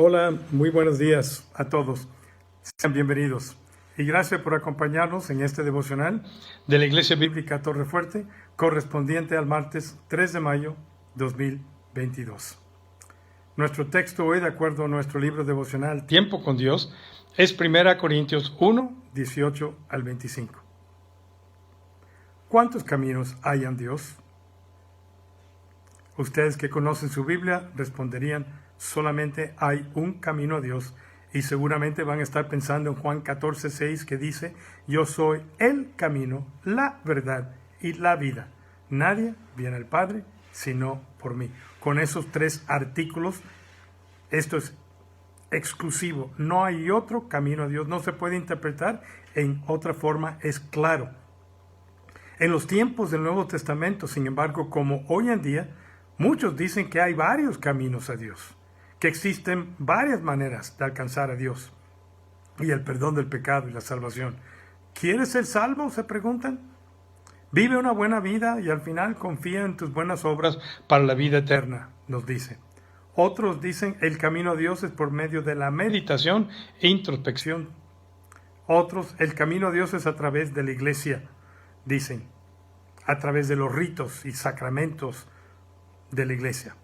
Hola, muy buenos días a todos. Sean bienvenidos. Y gracias por acompañarnos en este devocional de la Iglesia Bíblica Torre Fuerte, correspondiente al martes 3 de mayo 2022. Nuestro texto hoy, de acuerdo a nuestro libro devocional Tiempo con Dios, es 1 Corintios 1, 18 al 25. ¿Cuántos caminos hay en Dios? Ustedes que conocen su Biblia responderían: solamente hay un camino a Dios, y seguramente van a estar pensando en Juan 14:6, que dice: yo soy el camino, la verdad y la vida. Nadie viene al Padre sino por mí. Con esos tres artículos, esto es exclusivo. No hay otro camino a Dios. No se puede interpretar en otra forma. Es claro. En los tiempos del Nuevo Testamento, sin embargo, como hoy en día, muchos dicen que hay varios caminos a Dios, que existen varias maneras de alcanzar a Dios y el perdón del pecado y la salvación. ¿Quieres ser salvo?, se preguntan. Vive una buena vida y al final confía en tus buenas obras para la vida eterna, nos dice. Otros dicen el camino a Dios es por medio de la meditación e introspección. Otros, el camino a Dios es a través de la iglesia, dicen, a través de los ritos y sacramentos de la iglesia.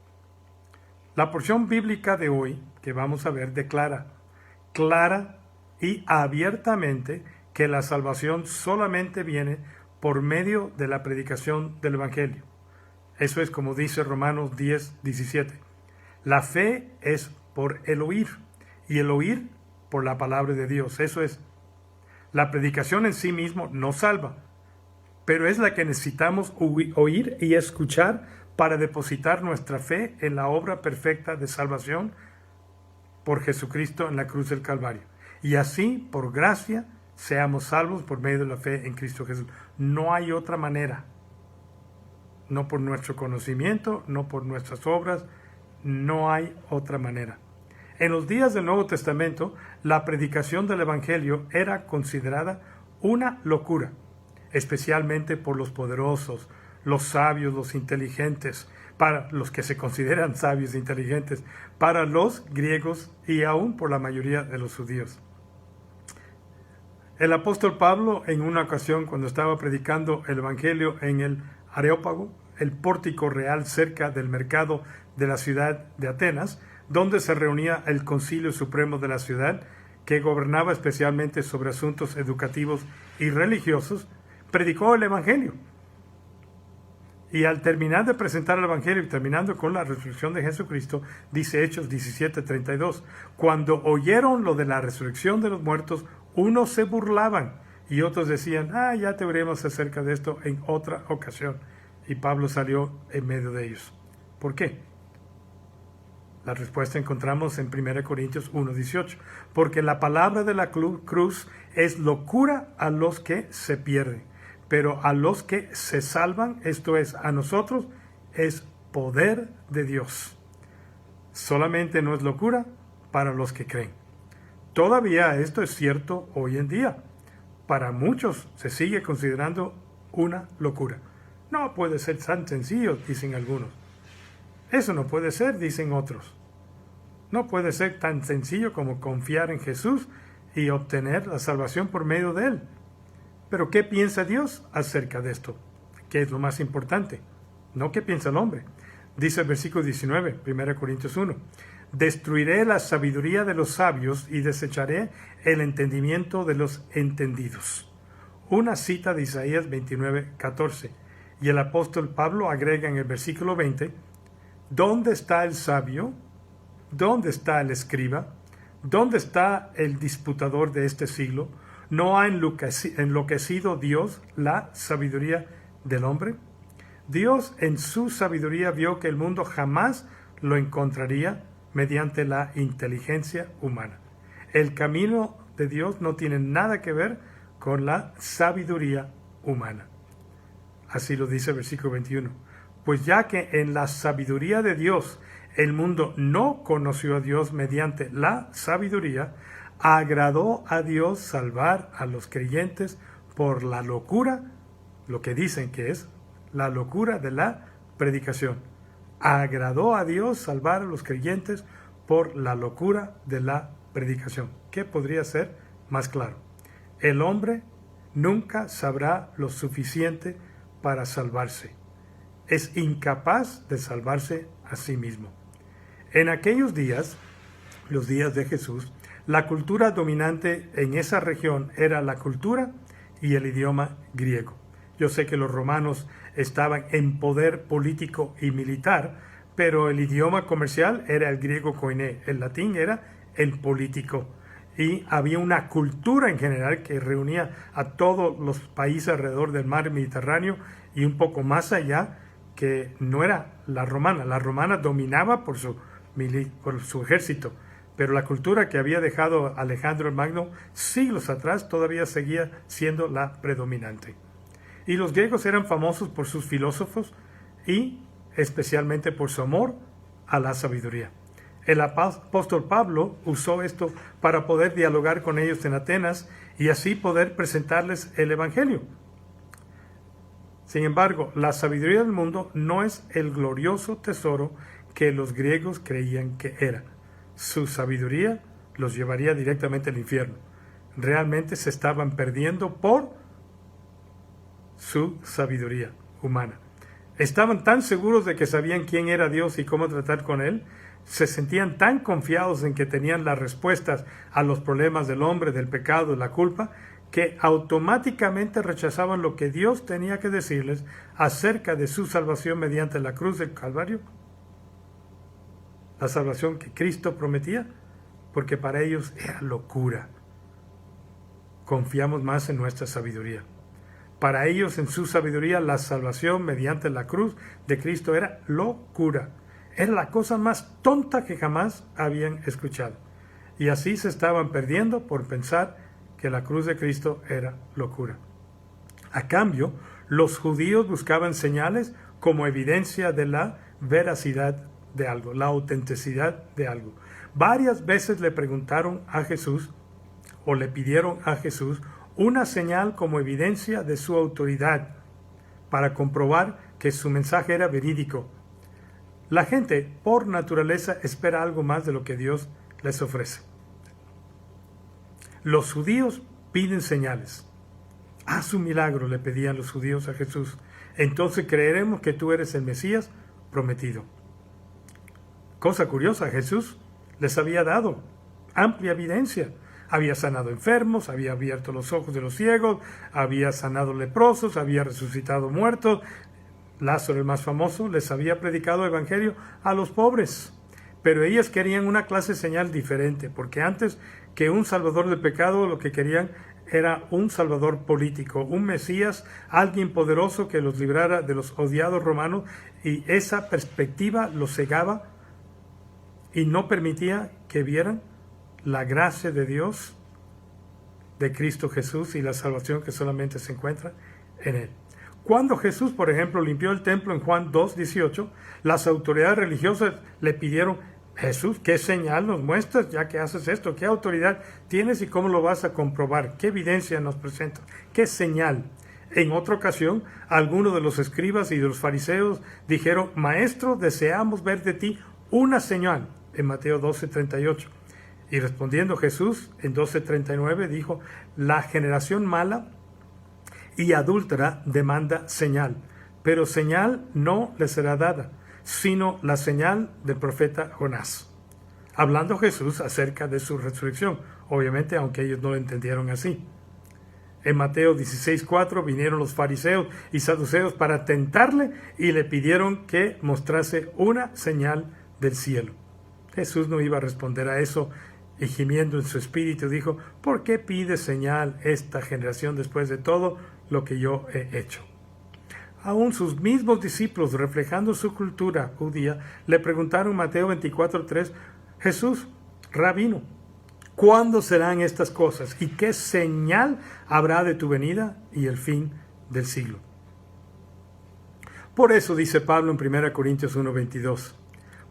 La porción bíblica de hoy que vamos a ver declara clara y abiertamente que la salvación solamente viene por medio de la predicación del Evangelio. Eso es como dice Romanos 10, 17. La fe es por el oír, y el oír por la palabra de Dios. Eso es. La predicación en sí mismo no salva, pero es la que necesitamos oír y escuchar para depositar nuestra fe en la obra perfecta de salvación por Jesucristo en la cruz del Calvario. Y así, por gracia, seamos salvos por medio de la fe en Cristo Jesús. No hay otra manera. No por nuestro conocimiento, no por nuestras obras, no hay otra manera. En los días del Nuevo Testamento, la predicación del Evangelio era considerada una locura, especialmente por los poderosos, los sabios, los inteligentes, para los que se consideran sabios e inteligentes, para los griegos y aún por la mayoría de los judíos. El apóstol Pablo, en una ocasión, cuando estaba predicando el Evangelio en el Areópago, el pórtico real cerca del mercado de la ciudad de Atenas, donde se reunía el Concilio Supremo de la ciudad, que gobernaba especialmente sobre asuntos educativos y religiosos, predicó el Evangelio. Y al terminar de presentar el Evangelio y terminando con la resurrección de Jesucristo, dice Hechos 17:32, cuando oyeron lo de la resurrección de los muertos, unos se burlaban y otros decían: ya te veremos acerca de esto en otra ocasión. Y Pablo salió en medio de ellos. ¿Por qué? La respuesta encontramos en 1 Corintios 1:18, porque la palabra de la cruz es locura a los que se pierden, pero a los que se salvan, esto es, a nosotros, es poder de Dios. Solamente no es locura para los que creen. Todavía esto es cierto hoy en día. Para muchos se sigue considerando una locura. No puede ser tan sencillo, dicen algunos. Eso no puede ser, dicen otros. No puede ser tan sencillo como confiar en Jesús y obtener la salvación por medio de Él. Pero ¿qué piensa Dios acerca de esto? ¿Qué es lo más importante? No qué piensa el hombre. Dice el versículo 19, 1 Corintios 1. Destruiré la sabiduría de los sabios y desecharé el entendimiento de los entendidos. Una cita de Isaías 29, 14. Y el apóstol Pablo agrega en el versículo 20, ¿dónde está el sabio? ¿Dónde está el escriba? ¿Dónde está el disputador de este siglo? ¿No ha enloquecido Dios la sabiduría del hombre? Dios en su sabiduría vio que el mundo jamás lo encontraría mediante la inteligencia humana. El camino de Dios no tiene nada que ver con la sabiduría humana. Así lo dice el versículo 21. Pues ya que en la sabiduría de Dios el mundo no conoció a Dios mediante la sabiduría, agradó a Dios salvar a los creyentes por la locura, lo que dicen que es la locura de la predicación. Agradó a Dios salvar a los creyentes por la locura de la predicación. ¿Qué podría ser más claro? El hombre nunca sabrá lo suficiente para salvarse. Es incapaz de salvarse a sí mismo. En aquellos días, los días de Jesús, la cultura dominante en esa región era la cultura y el idioma griego. Yo sé que los romanos estaban en poder político y militar, pero el idioma comercial era el griego koiné, el latín era el político. Y había una cultura en general que reunía a todos los países alrededor del mar Mediterráneo y un poco más allá, que no era la romana. La romana dominaba por su ejército, pero la cultura que había dejado Alejandro el Magno siglos atrás todavía seguía siendo la predominante. Y los griegos eran famosos por sus filósofos y especialmente por su amor a la sabiduría. El apóstol Pablo usó esto para poder dialogar con ellos en Atenas y así poder presentarles el Evangelio. Sin embargo, la sabiduría del mundo no es el glorioso tesoro que los griegos creían que era. Su sabiduría los llevaría directamente al infierno. Realmente se estaban perdiendo por su sabiduría humana. Estaban tan seguros de que sabían quién era Dios y cómo tratar con Él, se sentían tan confiados en que tenían las respuestas a los problemas del hombre, del pecado, de la culpa, que automáticamente rechazaban lo que Dios tenía que decirles acerca de su salvación mediante la cruz del Calvario, la salvación que Cristo prometía, porque para ellos era locura. Confiamos más en nuestra sabiduría. Para ellos, en su sabiduría, la salvación mediante la cruz de Cristo era locura. Era la cosa más tonta que jamás habían escuchado. Y así se estaban perdiendo por pensar que la cruz de Cristo era locura. A cambio, los judíos buscaban señales como evidencia de la veracidad de algo, la autenticidad de algo. Varias veces le preguntaron a Jesús, o le pidieron a Jesús, una señal como evidencia de su autoridad, para comprobar que su mensaje era verídico. La gente, por naturaleza, espera algo más de lo que Dios les ofrece. Los judíos piden señales. Haz un milagro, le pedían los judíos a Jesús. Entonces creeremos que tú eres el Mesías prometido. Cosa curiosa, Jesús les había dado amplia evidencia. Había sanado enfermos, había abierto los ojos de los ciegos, había sanado leprosos, había resucitado muertos. Lázaro, el más famoso, les había predicado el evangelio a los pobres. Pero ellas querían una clase de señal diferente, porque antes que un salvador del pecado, lo que querían era un salvador político, un Mesías, alguien poderoso que los librara de los odiados romanos, y esa perspectiva los cegaba y no permitía que vieran la gracia de Dios, de Cristo Jesús y la salvación que solamente se encuentra en Él. Cuando Jesús, por ejemplo, limpió el templo en Juan 2:18, las autoridades religiosas le pidieron: Jesús, ¿qué señal nos muestras ya que haces esto? ¿Qué autoridad tienes y cómo lo vas a comprobar? ¿Qué evidencia nos presentas? ¿Qué señal? En otra ocasión, algunos de los escribas y de los fariseos dijeron: Maestro, deseamos ver de ti una señal, en Mateo 12:38. Y respondiendo Jesús en 12:39 dijo: La generación mala y adúltera demanda señal, pero señal no le será dada, sino la señal del profeta Jonás. Hablando Jesús acerca de su resurrección, obviamente, aunque ellos no lo entendieron así. En Mateo 16:4 vinieron los fariseos y saduceos para tentarle y le pidieron que mostrase una señal del cielo. Jesús no iba a responder a eso, y gimiendo en su espíritu dijo: ¿Por qué pide señal esta generación después de todo lo que yo he hecho? Aún sus mismos discípulos, reflejando su cultura judía, le preguntaron en Mateo 24:3: Jesús, Rabino, ¿cuándo serán estas cosas? ¿Y qué señal habrá de tu venida y el fin del siglo? Por eso dice Pablo en 1 Corintios 1:22,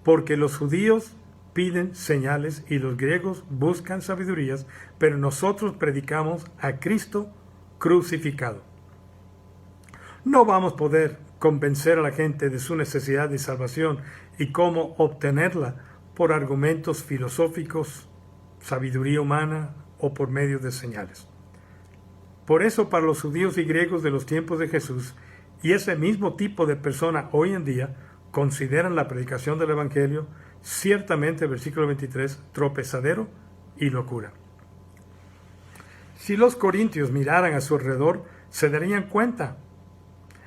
porque los judíos piden señales y los griegos buscan sabidurías, pero nosotros predicamos a Cristo crucificado. No vamos a poder convencer a la gente de su necesidad de salvación y cómo obtenerla por argumentos filosóficos, sabiduría humana o por medio de señales. Por eso para los judíos y griegos de los tiempos de Jesús y ese mismo tipo de persona hoy en día consideran la predicación del Evangelio ciertamente, versículo 23, tropezadero y locura. Si los corintios miraran a su alrededor, se darían cuenta.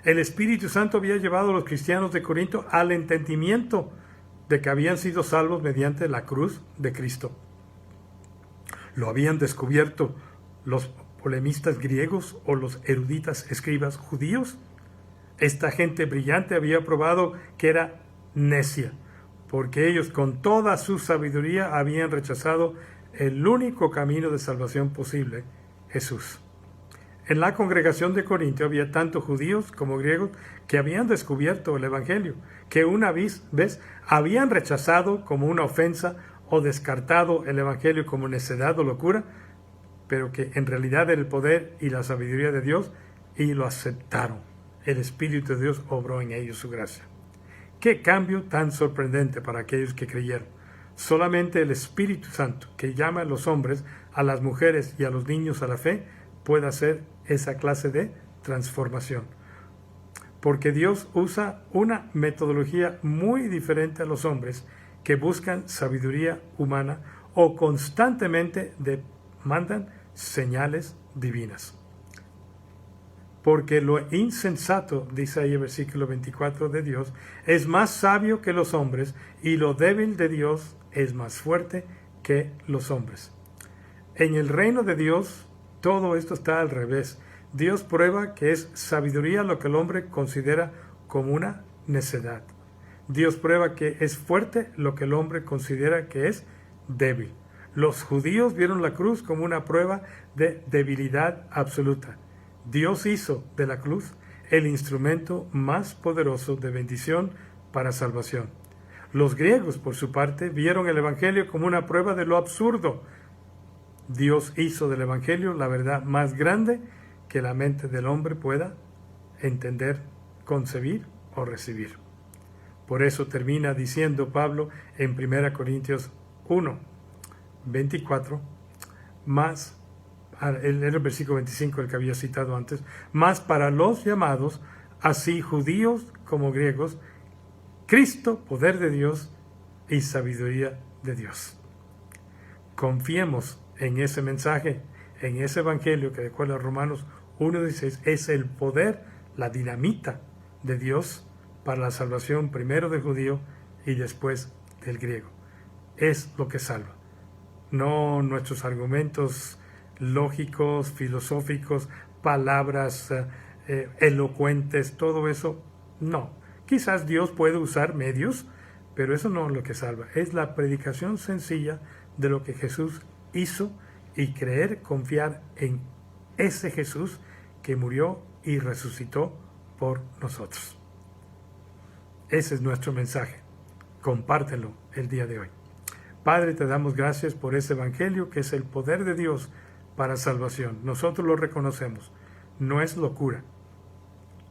El Espíritu Santo había llevado a los cristianos de Corinto al entendimiento de que habían sido salvos mediante la cruz de Cristo. Lo habían descubierto los polemistas griegos o los eruditas escribas judíos. Esta gente brillante había probado que era necia, porque ellos con toda su sabiduría habían rechazado el único camino de salvación posible, Jesús. En la congregación de Corintio había tanto judíos como griegos que habían descubierto el Evangelio, que una vez habían rechazado como una ofensa o descartado el Evangelio como necedad o locura, pero que en realidad era el poder y la sabiduría de Dios y lo aceptaron. El Espíritu de Dios obró en ellos su gracia. ¡Qué cambio tan sorprendente para aquellos que creyeron! Solamente el Espíritu Santo, que llama a los hombres, a las mujeres y a los niños a la fe, puede hacer esa clase de transformación. Porque Dios usa una metodología muy diferente a los hombres que buscan sabiduría humana o constantemente demandan señales divinas. Porque lo insensato, dice ahí el versículo 24 de Dios, es más sabio que los hombres, y lo débil de Dios es más fuerte que los hombres. En el reino de Dios, todo esto está al revés. Dios prueba que es sabiduría lo que el hombre considera como una necedad. Dios prueba que es fuerte lo que el hombre considera que es débil. Los judíos vieron la cruz como una prueba de debilidad absoluta. Dios hizo de la cruz el instrumento más poderoso de bendición para salvación. Los griegos, por su parte, vieron el Evangelio como una prueba de lo absurdo. Dios hizo del Evangelio la verdad más grande que la mente del hombre pueda entender, concebir o recibir. Por eso termina diciendo Pablo en 1 Corintios 1, 24, más, era el versículo 25 el que había citado antes, más para los llamados, así judíos como griegos, Cristo, poder de Dios y sabiduría de Dios. Confiemos en ese mensaje, en ese evangelio que de acuerdo a Romanos 1:16 es el poder, la dinamita de Dios para la salvación primero del judío y después del griego. Es lo que salva. No nuestros argumentos lógicos, filosóficos, palabras elocuentes, todo eso, no. Quizás Dios puede usar medios, pero eso no es lo que salva. Es la predicación sencilla de lo que Jesús hizo y creer, confiar en ese Jesús que murió y resucitó por nosotros. Ese es nuestro mensaje. Compártelo el día de hoy. Padre, te damos gracias por ese evangelio que es el poder de Dios para salvación. Nosotros lo reconocemos. No es locura.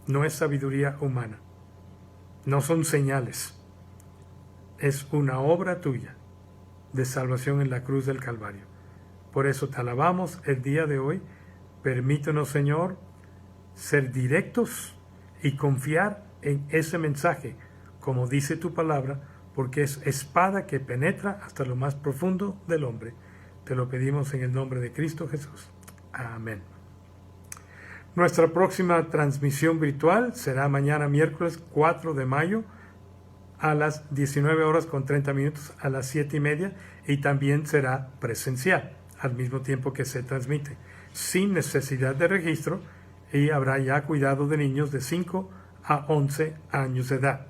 No es sabiduría humana. No son señales. Es una obra tuya de salvación en la cruz del Calvario. Por eso te alabamos el día de hoy. Permítenos, Señor, ser directos y confiar en ese mensaje, como dice tu palabra, porque es espada que penetra hasta lo más profundo del hombre. Te lo pedimos en el nombre de Cristo Jesús. Amén. Nuestra próxima transmisión virtual será mañana miércoles 4 de mayo a las 19:30 a las 7:30 y también será presencial al mismo tiempo que se transmite, sin necesidad de registro, y habrá ya cuidado de niños de 5 a 11 años de edad.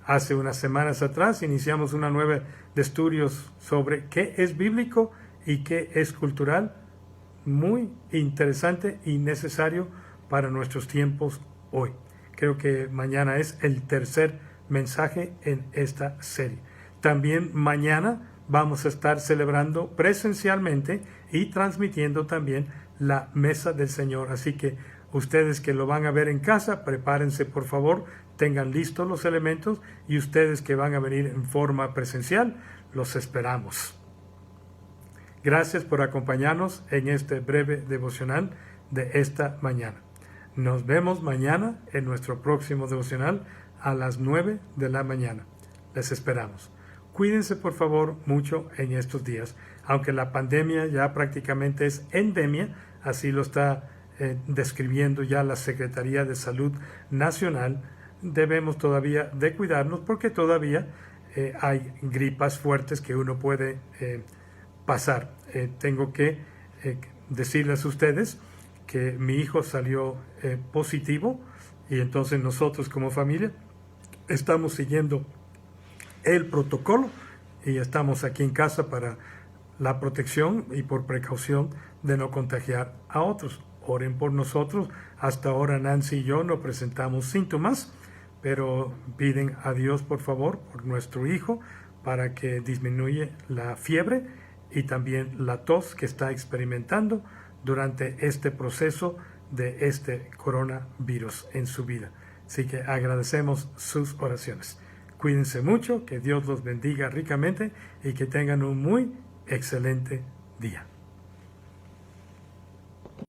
Hace unas semanas atrás iniciamos una nueva de estudios sobre qué es bíblico y qué es cultural, muy interesante y necesario para nuestros tiempos hoy. Creo que mañana es el tercer mensaje en esta serie. También mañana vamos a estar celebrando presencialmente y transmitiendo también la mesa del Señor. Así que ustedes que lo van a ver en casa, prepárense por favor, tengan listos los elementos, y ustedes que van a venir en forma presencial, los esperamos. Gracias por acompañarnos en este breve devocional de esta mañana. Nos vemos mañana en nuestro próximo devocional a las 9 de la mañana. Les esperamos. Cuídense por favor mucho en estos días. Aunque la pandemia ya prácticamente es endemia, así lo está describiendo ya la Secretaría de Salud Nacional, debemos todavía de cuidarnos porque todavía hay gripas fuertes que uno puede pasar. Tengo que decirles a ustedes que mi hijo salió positivo y entonces nosotros como familia estamos siguiendo el protocolo y estamos aquí en casa para la protección y por precaución de no contagiar a otros. Oren por nosotros. Hasta ahora Nancy y yo no presentamos síntomas, pero piden a Dios por favor por nuestro hijo para que disminuya la fiebre y también la tos que está experimentando durante este proceso de este coronavirus en su vida. Así que agradecemos sus oraciones. Cuídense mucho, que Dios los bendiga ricamente y que tengan un muy excelente día.